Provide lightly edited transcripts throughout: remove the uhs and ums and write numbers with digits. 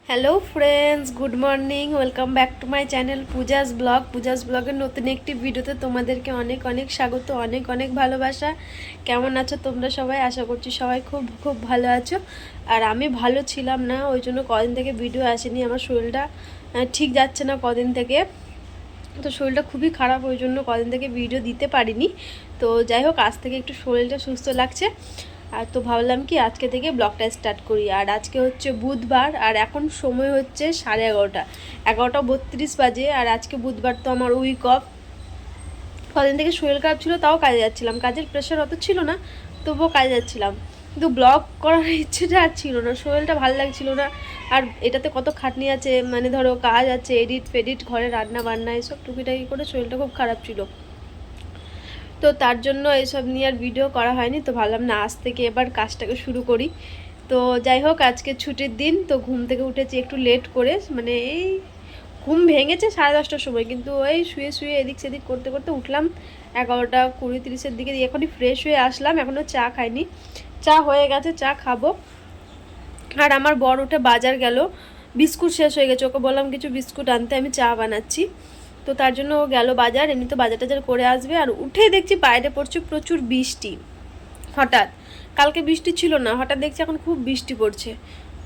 Hello friends, good morning. Welcome back to my channel Puja's blog. Puja's ব্লগের নতুন একটি ভিডিওতে তোমাদেরকে অনেক অনেক স্বাগত, অনেক অনেক ভালোবাসা। কেমন আছো তোমরা সবাই? আশা করছি সবাই খুব খুব ভালো আছো। আর আমি ভালো ছিলাম না, ওই জন্য কদিন থেকে ভিডিও আসেনি। আমার শরীরটা ঠিক যাচ্ছে না কদিন থেকে, তো শরীরটা খুবই খারাপ, ওই জন্য কদিন থেকে ভিডিও দিতে পারিনি। তো যাই হোক, আজ থেকে একটু শরীরটা সুস্থ লাগছে। আর তো ভাবলাম কি আজকে থেকে ব্লগটা স্টার্ট করি। আর আজকে হচ্ছে বুধবার, আর এখন সময় হচ্ছে 11:30, 11:32 বাজে। আর আজকে বুধবার, তো আমার উইক অফ। কদিন থেকে শরীর খারাপ ছিল, তাও কাজে যাচ্ছিলাম। কাজের প্রেশার অত ছিল না, তবুও কাজে যাচ্ছিলাম। কিন্তু ব্লগ করার ইচ্ছেটা আর ছিল না, শরীরটা ভালো লাগছিল না। আর এটাতে কত খাটনি আছে, মানে ধরো কাজ আছে, এডিট ফেডিট, ঘরে রান্না বান্না, এসব টুকিটাকি করে শরীরটা খুব খারাপ ছিল। তো তার জন্য এসব নিয়ে আর ভিডিও করা হয়নি। তো ভাবলাম না, আজ থেকে এবার কাজটাকে শুরু করি। তো যাই হোক, আজকে ছুটির দিন, তো ঘুম থেকে উঠেছি একটু লেট করে, মানে এই ঘুম ভেঙেছে 10:30টার সময়, কিন্তু ওই শুয়ে শুয়ে এদিক সেদিক করতে করতে উঠলাম 11:20-30 দিকে। এখনই ফ্রেশ হয়ে আসলাম, এখনও চা খাইনি। চা হয়ে গেছে, চা খাবো। আর আমার বর উঠে বাজার গেল, বিস্কুট শেষ হয়ে গেছে, ওকে বললাম কিছু বিস্কুট আনতে, আমি চা বানাচ্ছি। তো তার জন্য ও গেল বাজার, এমনি তো বাজার টাজার করে আসবে। আর উঠেই দেখছি বাইরে পড়ছে প্রচুর বৃষ্টি। হঠাৎ, কালকে বৃষ্টি ছিল না, হঠাৎ দেখছি এখন খুব বৃষ্টি পড়ছে।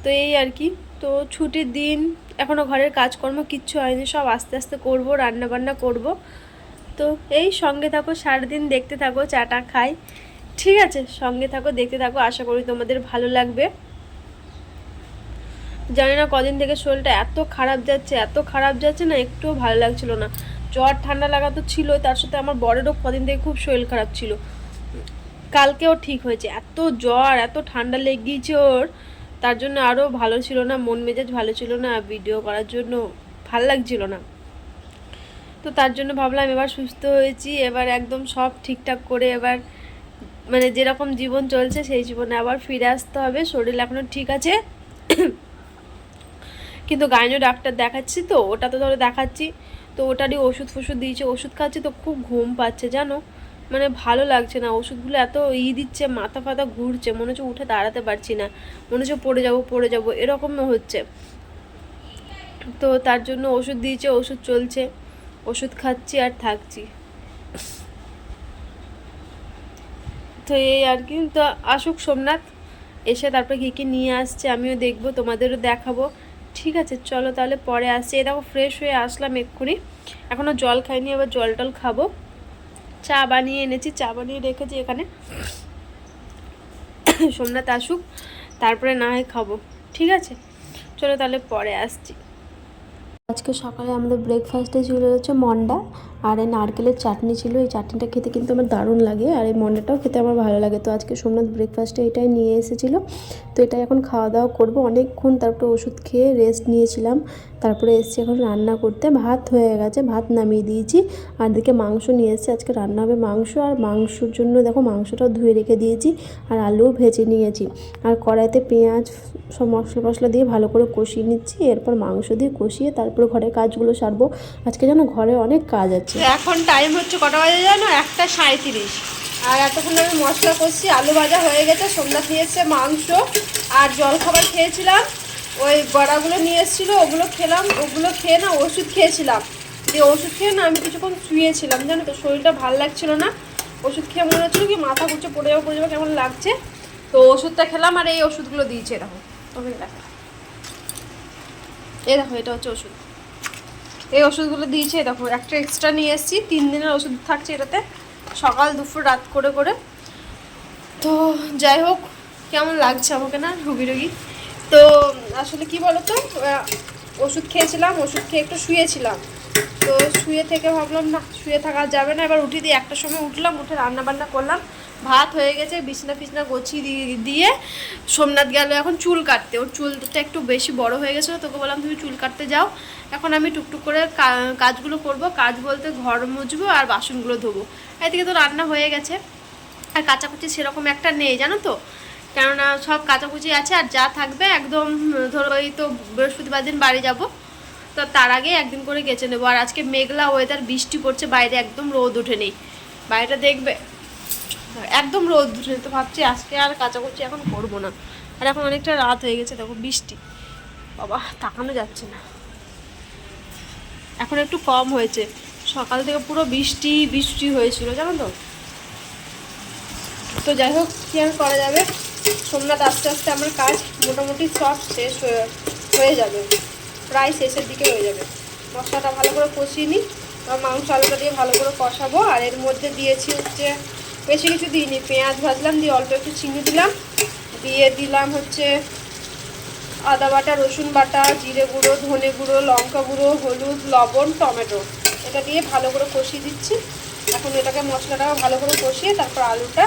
তো এই আর কি। তো ছুটির দিন, এখনও ঘরের কাজকর্ম কিচ্ছু হয়নি, সব আস্তে আস্তে করবো, রান্না বান্না করব। তো এই সঙ্গে থাকো, সারাদিন দেখতে থাকো, চাটা খাই। ঠিক আছে, সঙ্গে থাকো, দেখতে থাকো, আশা করি তোমাদের ভালো লাগবে। জানি না কদিন থেকে শরীরটা এত খারাপ যাচ্ছে, এত খারাপ যাচ্ছে না, একটুও ভালো লাগছিল না। জ্বর ঠান্ডা লাগা তো ছিল, তার সাথে আমার বরেরও কদিন থেকে খুব শরীর খারাপ ছিল। কালকেও ঠিক হয়েছে, এত জ্বর এত ঠান্ডা লেগে গিয়েছে ওর, তার জন্য আরও ভালো ছিল না, মন মেজাজ ভালো ছিল না, ভিডিও করার জন্য ভাল লাগছিল না। তো তার জন্য ভাবলাম এবার সুস্থ হয়েছি, এবার একদম সব ঠিকঠাক করে এবার মানে যেরকম জীবন চলছে সেই জীবনে আবার ফিরে আসতে হবে। শরীর এখনও ঠিক আছে, কিন্তু গাইনো ডাক্তার দেখাচ্ছি, তো ওটা তো ধরো দেখাচ্ছি, তো ওটারই ওষুধ ফষুধ দিয়েছে, ওষুধ খাচ্ছি। তো খুব ঘুম পাচ্ছে জানো, মানে ভালো লাগছে না, ওষুধগুলো এত দিচ্ছে, মাথা ফাথা ঘুরছে, মনে হচ্ছে উঠে দাঁড়াতে পারছি না, মনে হচ্ছে পড়ে যাবো এরকমও হচ্ছে। তো তার জন্য ওষুধ দিয়েছে, ওষুধ চলছে, ওষুধ খাচ্ছি আর থাকছি। তো এই আর কি। তো আসুক সোমনাথ, এসে তারপরে কী কী নিয়ে আসছে আমিও দেখবো, তোমাদেরও দেখাবো। ঠিক আছে, চলো তাহলে পরে আসছি। এ দেখো ফ্রেশ হয়ে আসলাম এক্ষুনি, এখনও জল খাইনি, এবার জল টল খাবো। চা বানিয়ে এনেছি, চা বানিয়ে রেখেছি এখানে। সোমনাথ আসুক, তারপরে না হয় খাবো। ঠিক আছে, চলো তাহলে পরে আসছি। আজকে সকালে আমাদের ব্রেকফাস্টে ছিল হচ্ছে মন্ডা, আর এই নারকেলের চাটনি ছিল। এই চাটনিটা খেতে কিন্তু আমার দারুণ লাগে, আর এই মন্ডাটাও খেতে আমার ভালো লাগে। তো আজকে সোমনাথ ব্রেকফাস্টে এটাই নিয়ে এসেছিলো, তো এটাই এখন খাওয়া দাওয়া করবো অনেকক্ষণ। তারপরে ওষুধ খেয়ে রেস্ট নিয়েছিলাম, তারপরে এসছি এখন রান্না করতে। ভাত হয়ে গেছে, ভাত নামিয়ে দিয়েছি। আর দিকে মাংস নিয়ে এসেছি, আজকে রান্না হবে মাংস। আর মাংসর জন্য দেখো মাংসটাও ধুয়ে রেখে দিয়েছি, আর আলুও ভেজে নিয়েছি। আর কড়াইতে পেঁয়াজ সব মশলা মশলা দিয়ে ভালো করে কষিয়ে নিচ্ছি, এরপর মাংস দিয়ে কষিয়ে তারপরে ঘরের কাজগুলো সারবো। আজকে যেন ঘরে অনেক কাজ আছে। এখন টাইম হচ্ছে কটা বাজে জানো, 1:37। আর এতক্ষণ আমি মশলা কষছি, আলু ভাজা হয়ে গেছে, সোমনাথ নিয়ে এসছে মাংস। আর জলখাবার খেয়েছিলাম, ওই বড়াগুলো নিয়ে এসেছিলো, ওগুলো খেলাম। ওগুলো খেয়ে না ওষুধ খেয়েছিলাম, দিয়ে ওষুধ খেয়ে না আমি কিছুক্ষণ শুয়েছিলাম, জানো তো শরীরটা ভালো লাগছিল না। ওষুধ খেয়ে মনে হচ্ছিলো কি মাথা ঘুরছে, পড়ে যাবো কেমন লাগছে। তো ওষুধটা খেলাম, আর এই ওষুধগুলো দিয়েছে দেখো, তোকে দেখো, এই দেখো এটা হচ্ছে ওষুধ। এই ওষুধগুলো দিয়েছে, দেখো একটা এক্সট্রা নিয়ে এসেছি, 3 দিনের ওষুধ থাকছে এটাতে, সকাল দুপুর রাত করে করে। তো যাই হোক, কেমন লাগছে আমাকে না রুগী রুগী। তো আসলে কি বলতো, ওষুধ খেয়েছিলাম, ওষুধ খেয়ে একটু শুয়েছিলাম। তো শুয়ে থেকে ভাবলাম না, শুয়ে থাকা যাবে না, এবার উঠে দিয়ে 1টার সময় উঠলাম, উঠে রান্না বান্না করলাম। ভাত হয়ে গেছে, বিছনা ফিছনা গুছিয়ে দিয়ে সোমনাথ গেল এখন চুল কাটতে। ওর চুলটা একটু বেশি বড় হয়ে গেছিলো, তোকে বললাম তুমি চুল কাটতে যাও। এখন আমি টুকটুক করে কাজগুলো করব। কাজ বলতে ঘর মুছবো আর বাসনগুলো ধোবো। এদিকে তো রান্না হয়ে গেছে, আর কাচাকুচি সেরকম একটা নেই জানো তো, কেননা সব কাচাকুচি আছে। আর যা থাকবে একদম ধরো এই তো বৃহস্পতিবার দিন বাড়ি যাব, তো তার আগে একদিন করে কেচে নেবো। আর আজকে মেঘলা ওয়েদার, বৃষ্টি পড়ছে, বাইরে একদম রোদ ওঠে নেই, বাইরেটা দেখবে একদম রোদ উঠে। তো ভাবছি আজকে আর কাচাকুচি এখন করবো না। আর এখন অনেকটা রাত হয়ে গেছে, দেখো বৃষ্টি। বাবা তাকানো যাচ্ছে না, এখন একটু কম হয়েছে, সকাল থেকে পুরো বৃষ্টি বৃষ্টি হয়েছিল জানো তো। তো যাই হোক কী আর করা যাবে, সোমনাথ আস্তে আস্তে আমার কাজ মোটামুটি সব শেষ হয়ে যাবে, প্রায় শেষের দিকে হয়ে যাবে। মশলাটা ভালো করে কষিয়ে নিই, মাংস আলুটা দিয়ে ভালো করে কষাবো। আর এর মধ্যে দিয়েছি হচ্ছে, বেশি কিছু দিইনি, পেঁয়াজ ভাজলাম, দিয়ে অল্প একটু চিনি দিলাম, দিয়ে দিলাম হচ্ছে আদা বাটা, রসুন বাটা, জিরে গুঁড়ো, ধনে গুঁড়ো, লঙ্কা গুঁড়ো, হলুদ, লবণ, টমেটো, এটা দিয়ে ভালো করে কষিয়ে দিচ্ছি। এখন এটাকে মশলাটাও ভালো করে কষিয়ে তারপর আলুটা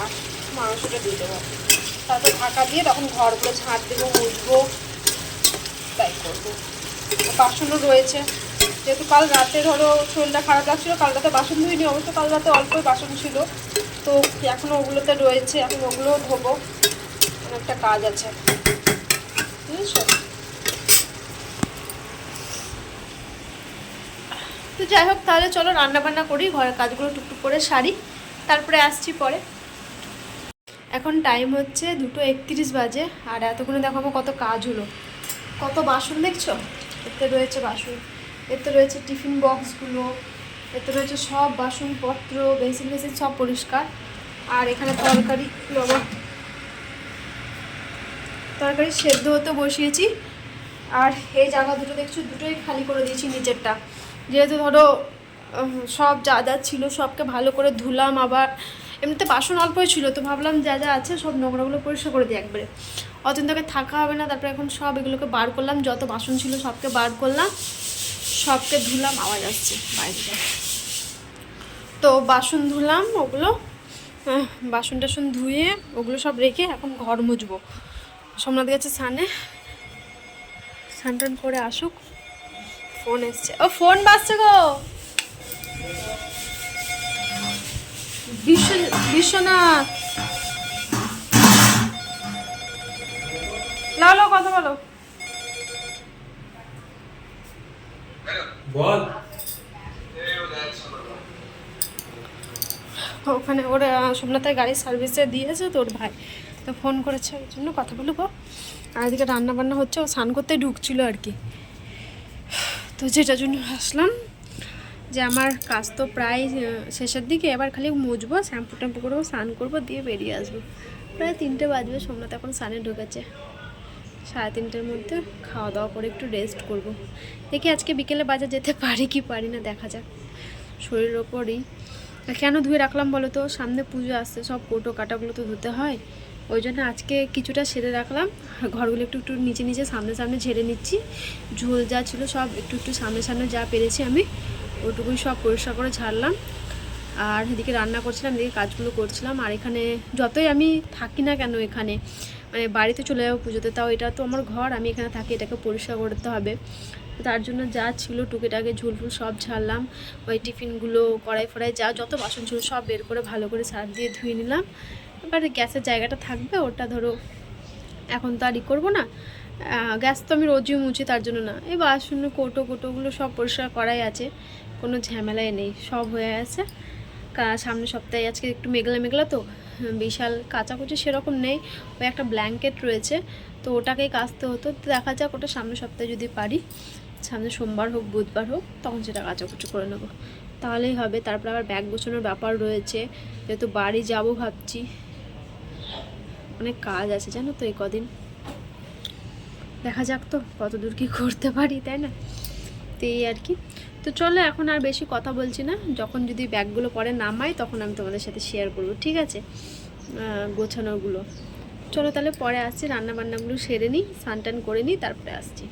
আর মাংসটা দিয়ে দেবো, তারপর ঢাকা দিয়ে তখন ঘরগুলো ঝাঁট দেবো, মুছবো, তাই করবো। বাসনও রয়েছে, যেহেতু কাল রাতে ধরো শরীরটা খারাপ লাগছিলো, কাল রাতে বাসন ধুইনি, অবশ্য কাল রাতে অল্পই বাসন ছিল, তো এখনও ওগুলোতে রয়েছে, এখন ওগুলোও ধোবো, অনেকটা কাজ আছে বুঝেছো। তো যাই হোক তাহলে চলো রান্না বান্না করি, ঘরের কাজগুলো টুকটুক করে সারি, তারপরে আসছি পরে। এখন টাইম হচ্ছে 2:31 বাজে, আর এতক্ষণে দেখো আমার কত কাজ হলো, কত বাসন দেখছো, এতে রয়েছে বাসন, এতে রয়েছে টিফিন বক্সগুলো, এতে রয়েছে সব বাসনপত্র, বেসিন বেসিন সব পরিষ্কার। আর এখানে তরকারি সেদ্ধ হতে বসিয়েছি। আর এই জায়গা দুটো দেখছো, দুটোই খালি করে দিয়েছি নিচেরটা, যেহেতু ধরো সব যা যা ছিল সবকে ভালো করে ধুলাম, আবার এমনিতে বাসন অল্পই ছিল, তো ভাবলাম যা যা আছে সব নোংরাগুলো পরিষ্কার করে দিই একবারে, অতদিনকে থাকা হবে না। তারপরে এখন সব এগুলোকে বার করলাম, যত বাসন ছিল সবকে বার করলাম, সবকে ধুলাম, আওয়াজ আসছে বাইরে, তো বাসন ধুলাম ওগুলো, বাসন টাসন ধুয়ে ওগুলো সব রেখে এখন ঘর মুছবো। সোমনাথ গেছে স্নান টান করে আসুক, ফোন এসছে, ও ফোন বাজছে গো, বিশ্বনাথ লাও কথা বলো, বল। ওখানে ওরা সোমনাথের গাড়ি সার্ভিসে দিয়েছে, তোর ভাই তো ফোন করেছে, ওই জন্য কথা বলবো। আর এদিকে রান্না বান্না হচ্ছে, ও স্নান করতে ঢুকছিল আর কি, তো যেটার জন্য আসলাম, যে আমার কাজ তো প্রায় শেষের দিকে, এবার খালি মুছবো, শ্যাম্পু ট্যাম্পু করবো, স্নান করবো, দিয়ে বেরিয়ে আসবো। প্রায় 3টে বাজবে, সোমনাথ এখন স্নানে ঢুকেছে, 3:30টার মধ্যে খাওয়া দাওয়া করে একটু রেস্ট করব। দেখি আজকে বিকেলে বাজার যেতে পারি কি পারি না, দেখা যাক, শরীরের ওপরই। কেন ধুয়ে রাখলাম বলো তো, সামনে পুজো আসছে, সব কোটো কাটাগুলো তো ধুতে হয়, ওই জন্য আজকে কিছুটা সেরে রাখলাম, ঘরগুলো একটু একটু নিচে নিচে সামনে সামনে ঝেড়ে নিচ্ছি, ঝোল যা ছিল সব একটু একটু সামনে সামনে যা পেরেছি আমি ওইটুকুই সব পরিষ্কার করে ছাড়লাম। আর এদিকে রান্না করছিলাম, এদিকে কাজগুলো করছিলাম। আর এখানে যতই আমি থাকি না কেন, এখানে মানে বাড়িতে চলে যাবো পুজোতে, তাও এটা তো আমার ঘর, আমি এখানে থাকি, এটাকে পরিষ্কার করতে হবে, তার জন্য যা ছিল টুকিটাকে ঝুলফুল সব ছাড়লাম, ওই টিফিনগুলো কড়াই ফড়াই যা যত বাসন ছিল সব বের করে ভালো করে সার দিয়ে ধুয়ে নিলাম। এবার গ্যাসের জায়গাটা থাকবে, ওটা ধরো এখন তো আর ই করবো না, গ্যাস তো আমি রোজই মুছি, তার জন্য না, এই বাসন কোটোগুলো সব পরিষ্কার করাই আছে, কোনো ঝামেলাই নেই, সব হয়ে আছে। সামনের সপ্তাহে আজকে একটু মেঘলা মেঘলা, তো বিশাল কাচাকুচি সেরকম নেই, ওই একটা ব্ল্যাঙ্কেট রয়েছে, তো ওটাকেই কাচতে হতো, দেখা যাক ওটা সামনের সপ্তাহে যদি পারি, সামনে সোমবার হোক বুধবার হোক, তখন সেটা কাচাকুচি করে নেবো, তাহলেই হবে। তারপর আবার ব্যাগ গোছানোর ব্যাপার রয়েছে, যেহেতু বাড়ি যাব ভাবছি, অনেক কাজ আছে জানো তো এই কদিন, দেখা যাক তো কত দূর কী করতে পারি, তাই না, তো এই আর কি। তো চলো এখন আর বেশি কথা বলছি না, যখন যদি ব্যাগগুলো পরে নামাই তখন আমি তোমাদের সাথে শেয়ার করব, ঠিক আছে, গোছানোগুলো। চলো তাহলে পরে আসছি, রান্নাবান্নাগুলো সেরে নিই, স্নান টান করে নিই, তারপরে আসছি।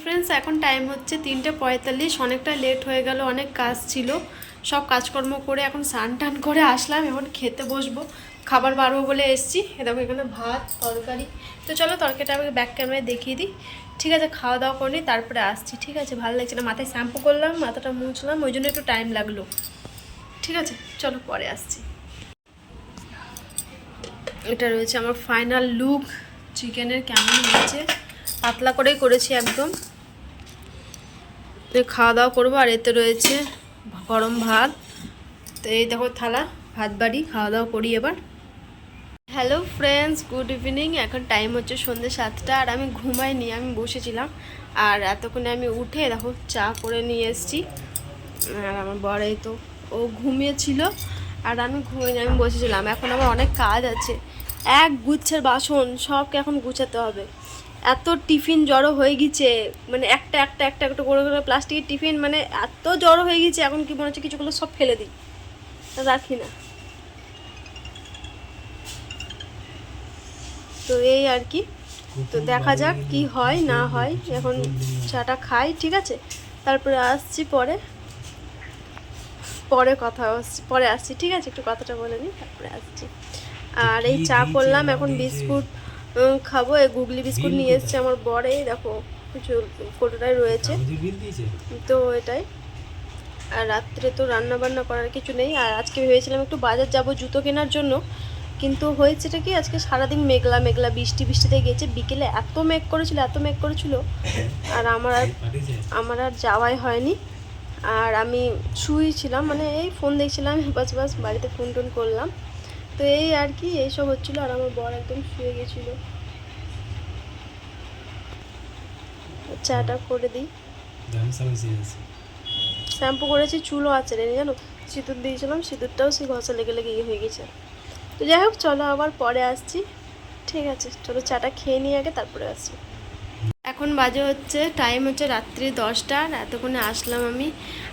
ফ্রেন্ডস এখন টাইম হচ্ছে 3:45, অনেকটা লেট হয়ে গেল, অনেক কাজ ছিল, সব কাজকর্ম করে এখন স্নান টান করে আসলাম, এখন খেতে বসবো, খাবার বাড়বো বলে এসছি। দেখো এখানে ভাত তরকারি, তো চলো তরকারিটা আমাকে ব্যাক ক্যামেরায় দেখিয়ে দিই, ঠিক আছে, খাওয়া দাওয়া করে নিই, তারপরে আসছি, ঠিক আছে। ভালো লাগছে না, মাথায় শ্যাম্পু করলাম, মাথাটা মুছলাম, ওই জন্য একটু টাইম লাগলো, ঠিক আছে, চলো পরে আসছি। এটা রয়েছে আমার ফাইনাল লুক চিকেনের, কেমন হয়েছে, পাতলা করেই করেছি একদম, খাওয়া দাওয়া করবো। আর এতে রয়েছে গরম ভাত, তো এই দেখো থালা, ভাত বাড়ি, খাওয়া দাওয়া করি এবার। Hello friends, good evening. এখন টাইম হচ্ছে সন্ধ্যে 7টা, আর আমি ঘুমাইনি, আমি বসেছিলাম। আর এতক্ষণে আমি উঠে দেখো চা করে নিয়ে এসেছি। আর আমার বর এই তো ও ঘুমিয়েছিল, আর আমি ঘুমিয়ে আমি বসেছিলাম। এখন আমার অনেক কাজ আছে, এক গুচ্ছের বাসন সবকে এখন গুছাতে হবে। এত টিফিন জড়ো হয়ে গেছে, মানে একটা একটা একটা একটা করে করে প্লাস্টিকের টিফিন, মানে এত জড়ো হয়ে গেছে এখন কি মনে হচ্ছে কিছুগুলো সব ফেলে দিই, রাখি না। তো এই আর কি, তো দেখা যাক কি হয় না হয়। এখন চাটা খাই, ঠিক আছে, তারপরে আসছি, পরে পরে কথা আসছি, পরে আসছি, ঠিক আছে, একটু কথাটা বলে নিই তারপরে আসছি। আর এই চা করলাম, এখন বিস্কুট খাবো। এই গুগলি বিস্কুট নিয়ে এসছে আমার বরে, দেখো কিছু কোটোটাই রয়েছে, তো এটাই। আর রাত্রে তো রান্না বান্না করার কিছু নেই। আর আজকে ভেবেছিলাম একটু বাজার যাব জুতো কেনার জন্য, কিন্তু হয়েছেটা কি, আজকে সারাদিন মেঘলা মেঘলা, বৃষ্টি বৃষ্টিতে গেছে। বিকেলে এত মেঘ করেছিল, এত মেঘ করেছিল, আর আমার আর যাওয়াই হয়নি। আর আমি শুয়েছিলাম, মানে এই ফোন দেখছিলাম, বাস বাস বাড়িতে ফোন টোন করলাম। তো এই আর কি, এইসব হচ্ছিলো। আর আমার বর একদম শুয়ে গেছিলো। চাটা করে দিই। শ্যাম্পু করেছি, চুলও আছে রে, জানো, সিঁদুর দিয়েছিলাম, সিঁদুরটাও সেই ঘষা লেগে লেগে ইয়ে হয়ে গেছে। তো যাই হোক, চলো আবার পরে আসছি, ঠিক আছে, চলো চাটা খেয়ে নিই আগে, তারপরে আসছি। এখন বাজে হচ্ছে, টাইম হচ্ছে রাত্রি 10টা। এতক্ষণে আসলাম আমি।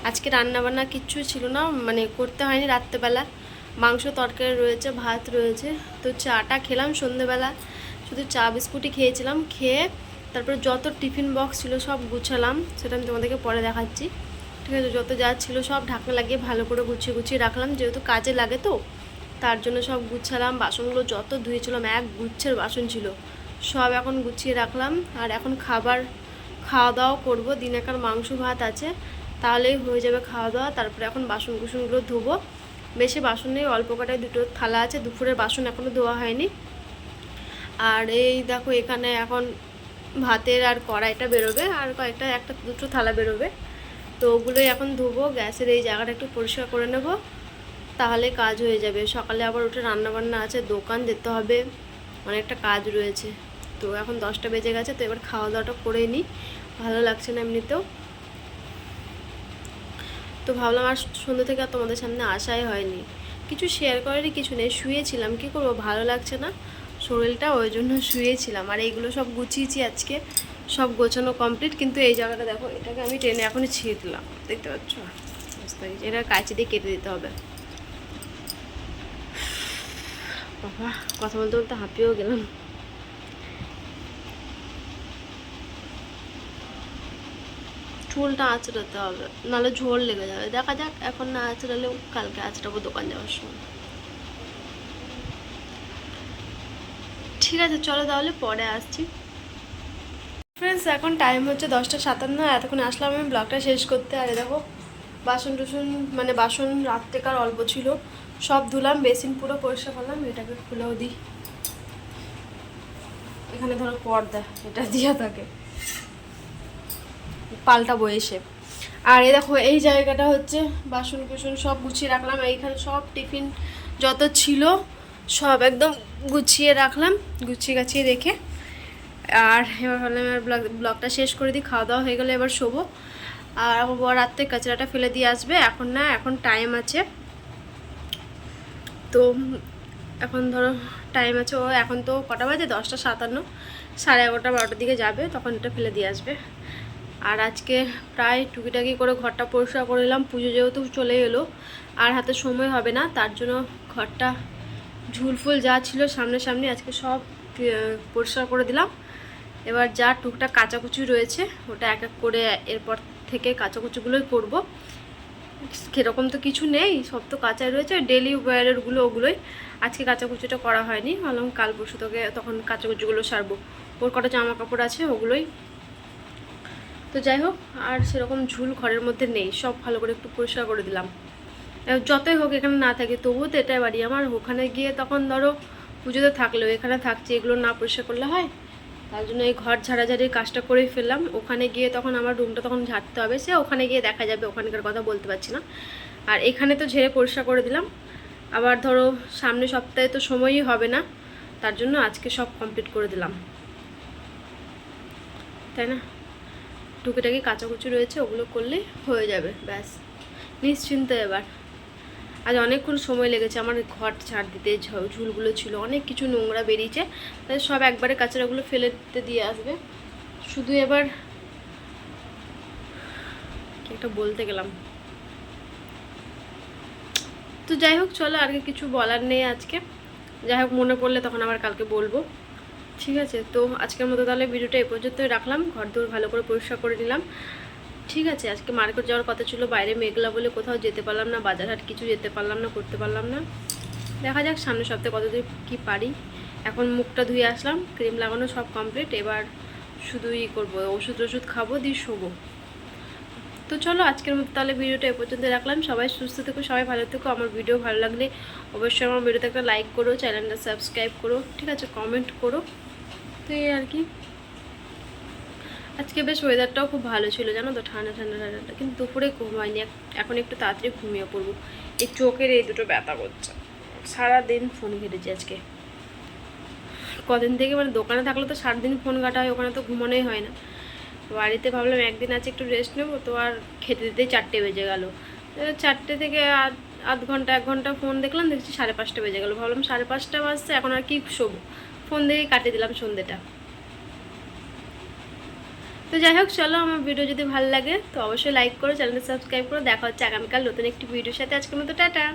আজকে রান্নাবান্না কিচ্ছু ছিল না, মানে করতে হয়নি রাত্রেবেলা। মাংস তরকারি রয়েছে, ভাত রয়েছে। তো চাটা খেলাম সন্ধেবেলা, শুধু চা বিস্কুটই খেয়েছিলাম। খেয়ে তারপরে যত টিফিন বক্স ছিল সব গুছালাম, সেটা আমি তোমাদেরকে পরে দেখাচ্ছি, ঠিক আছে। যত যা ছিল সব ঢাকনা লাগিয়ে ভালো করে গুছিয়ে গুছিয়ে রাখলাম, যেহেতু কাজে লাগে তো, তার জন্য সব গুছালাম। বাসনগুলো যত ধুয়েছিলাম, এক গুচ্ছের বাসন ছিল, সব এখন গুছিয়ে রাখলাম। আর এখন খাওয়া দাওয়া করবো। দিনেকার মাংস ভাত আছে, তাহলেই হয়ে যাবে খাওয়া দাওয়া। তারপরে এখন বাসন কুসনগুলো ধোবো। বেশি বাসন নেই, অল্প কটায় দুটো থালা আছে, দুপুরের বাসন এখনও ধোয়া হয়নি। আর এই দেখো এখানে এখন ভাতের আর কড়াইটা বেরোবে, আর কয়েকটা একটা দুটো থালা বেরোবে, তো ওগুলোই এখন ধোবো। গ্যাসের এই জায়গাটা একটু পরিষ্কার করে নেব, তাহলে কাজ হয়ে যাবে। সকালে আবার উঠে রান্নাবান্না আছে, দোকান যেতে হবে, অনেকটা কাজ রয়েছে। তো এখন 10টা বেজে গেছে, তো এবার খাওয়া দাওয়াটা করে নিই, ভালো লাগছে না এমনিতেও। তো ভাবলাম আর সন্ধ্যে থেকে আর তোমাদের সামনে আসাই হয়নি, কিছু শেয়ার করারই কিছু নেই। শুয়েছিলাম, কী করবো, ভালো লাগছে না শরীরটা, ওই জন্য শুয়েছিলাম। আর এইগুলো সব গুছিয়েছি আজকে, সব গোছানো কমপ্লিট। কিন্তু এই জায়গাটা দেখো, এটাকে আমি টেনে এখনই ছিঁড়ে দিলাম, দেখতে পাচ্ছ, বুঝতে পারছি। এটা কাঁচি দিয়ে কেটে দিতে হবে। বাবা, কথা বলতে বলতে হাঁপিয়েও গেলাম। চুলটা আঁচড়াতে হবে, নাহলে ঝোল লেগে যাবে। দেখা যাক, এখন না আঁচড়ালেও কালকে আঁচড়াবো দোকান যাওয়ার সময়। ঠিক আছে, চলো তাহলে পরে আসছি। ফ্রেন্ডস, এখন টাইম হচ্ছে 10টা 57। এতক্ষণ আসলাম আমি ব্লগটা শেষ করতে। আর দেখো বাসন টুসন, মানে বাসন রাত্রেকার অল্প ছিল, সব ধুলাম, বেসিন পুরো পরিষ্কার করলাম। এটাকে খুলেও দিই, এখানে ধরো পর্দা, এটা দিয়া থাকে, পাল্টাবো এসে। আর এই দেখো এই জায়গাটা হচ্ছে বাসন কুসন সব গুছিয়ে রাখলাম। এইখানে সব টিফিন যত ছিল সব একদম গুছিয়ে রাখলাম, গুছিয়ে গাছিয়ে রেখে। আর এবার ভাবলাম এবার ব্লগটা শেষ করে দিই, খাওয়া দাওয়া হয়ে গেলে এবার শোবো। আর আমার বর রাত্রে কাচড়াটা ফেলে দিয়ে আসবে, এখন না, এখন টাইম আছে। তো এখন ধরো টাইম আছে, ও এখন তো কটা বাজে, 10টা 57, 11:30-12টার দিকে যাবে, তখন এটা ফেলে দিয়ে আসবে। আর আজকে প্রায় টুকিটাকি করে ঘরটা পরিষ্কার করে দিলাম, পুজো যেহেতু চলে এলো, আর হাতে সময় হবে না, তার জন্য ঘরটা ঝুলফুল যা ছিল সামনে সামনে আজকে সব পরিষ্কার করে দিলাম। এবার যা টুকটাক কাচাকুচি রয়েছে ওটা এক এক করে এরপর থেকে কাচাকুচিগুলোই করব। সেরকম তো কিছু নেই, সব তো কাঁচাই রয়েছে, ডেলি ওয়্যারেরগুলো ওগুলোই। আজকে কাচাকুচিটা করা হয়নি, ভাবলাম কাল পরশু থেকে তখন কাচাকুচিগুলো সারবো। ওর কটা জামা কাপড় আছে ওগুলোই। তো যাই হোক, আর সেরকম ঝুল ঘরের মধ্যে নেই, সব ভালো করে একটু পরিষ্কার করে দিলাম। যতই হোক এখানে না থাকে, তবুও তো এটাই বাড়ি আমার। ওখানে গিয়ে তখন ধরো পুজোতে থাকলেও এখানে থাকছি, এগুলো না পরিষ্কার করলে হয়। তার জন্য এই ঘর ঝাড়াঝাড়ির কাজটা করেই ফেললাম। ওখানে গিয়ে তখন আমার রুমটা তখন ঝাড়তে হবে, সে ওখানে গিয়ে দেখা যাবে, ওখানকার কথা বলতে পারছি না। আর এখানে তো ঝেড়ে পরিষ্কার করে দিলাম। আবার ধরো সামনে সপ্তাহে তো সময়ই হবে না, তার জন্য আজকে সব কমপ্লিট করে দিলাম, তাই না? টুকিটাকি কাচাকুচি রয়েছে, ওগুলো করলে হয়ে যাবে, ব্যাস নিশ্চিন্ত। এবার আজ অনেকক্ষণ সময় লেগেছে আমার ঘর ছাড় দিতে, ঝুলগুলো ছিল, অনেক কিছু নোংরা বেরিয়েছে, তাই সব একবারে কাচড়াগুলো ফেলে দিতে দিয়ে আসবে। শুধু এবার কি একটা বলতে গেলাম, তো যাই হোক চলো, আর কিছু বলার নেই আজকে। যাই হোক মনে পড়লে তখন আবার কালকে বলবো, ঠিক আছে? তো আজকের মতো তাহলে ভিডিওটা এই পর্যন্তই রাখলাম। ঘর দৌড় ভালো করে পরিষ্কার করে নিলাম, ঠিক আছে? আজকে মার্কেট যাওয়ার কথা ছিল, বাইরে মেঘলা বলে কোথাও যেতে পারলাম না, বাজার হাট কিছু যেতে পারলাম না, করতে পারলাম না। দেখা যাক সামনের সপ্তাহে কতদূর কী পারি। এখন মুখটা ধুয়ে আসলাম, ক্রিম লাগানো সব কমপ্লিট, এবার শুধু করবো, ওষুধ খাবো, দিয়ে শোবো। তো চলো আজকের মতো তাহলে ভিডিওটা এ পর্যন্ত রাখলাম। সবাই সুস্থ থেকো, সবাই ভালো থেকো। আমার ভিডিও ভালো লাগলে অবশ্যই আমার ভিডিওতে একটা লাইক করো, চ্যানেলটা সাবস্ক্রাইব করো, ঠিক আছে? কমেন্ট করো। তো এই আর কি, আজকে বেশ ওয়েদারটাও খুব ভালো ছিল, জানো তো, ঠান্ডা ঠান্ডা ঠান্ডা, কিন্তু দুপুরে ঘুমাইনি, এখন একটু তাড়াতাড়ি ঘুমিয়ে পড়বো। এই চোখের এই দুটো ব্যথা করছে, সারাদিন ফোন ঘেটেছি আজকে কদিন থেকে, মানে দোকানে থাকলে তো সারাদিন ফোন ঘাটা হয়, ওখানে তো ঘুমানোই হয় না। বাড়িতে ভাবলাম একদিন আছে একটু রেস্ট নেবো, তো আর খেতে দিতেই 4টে বেজে গেল। 4টে থেকে আধ ঘন্টা 1 ঘন্টা ফোন দেখলাম, দেখছি 5:30 বেজে গেলো। ভাবলাম 5:30 বাজছে, এখন আর কি শোবো, ফোন দেখেই কাটিয়ে দিলাম সন্ধ্যেটা। তো যাই হোক চলো, আমার ভিডিও যদি ভালো লাগে তো অবশ্যই লাইক করো, চ্যানেলটা সাবস্ক্রাইব করো। দেখা হচ্ছে আগামীকাল নতুন একটি ভিডিওর সাথে। আজকের মতো টাটা।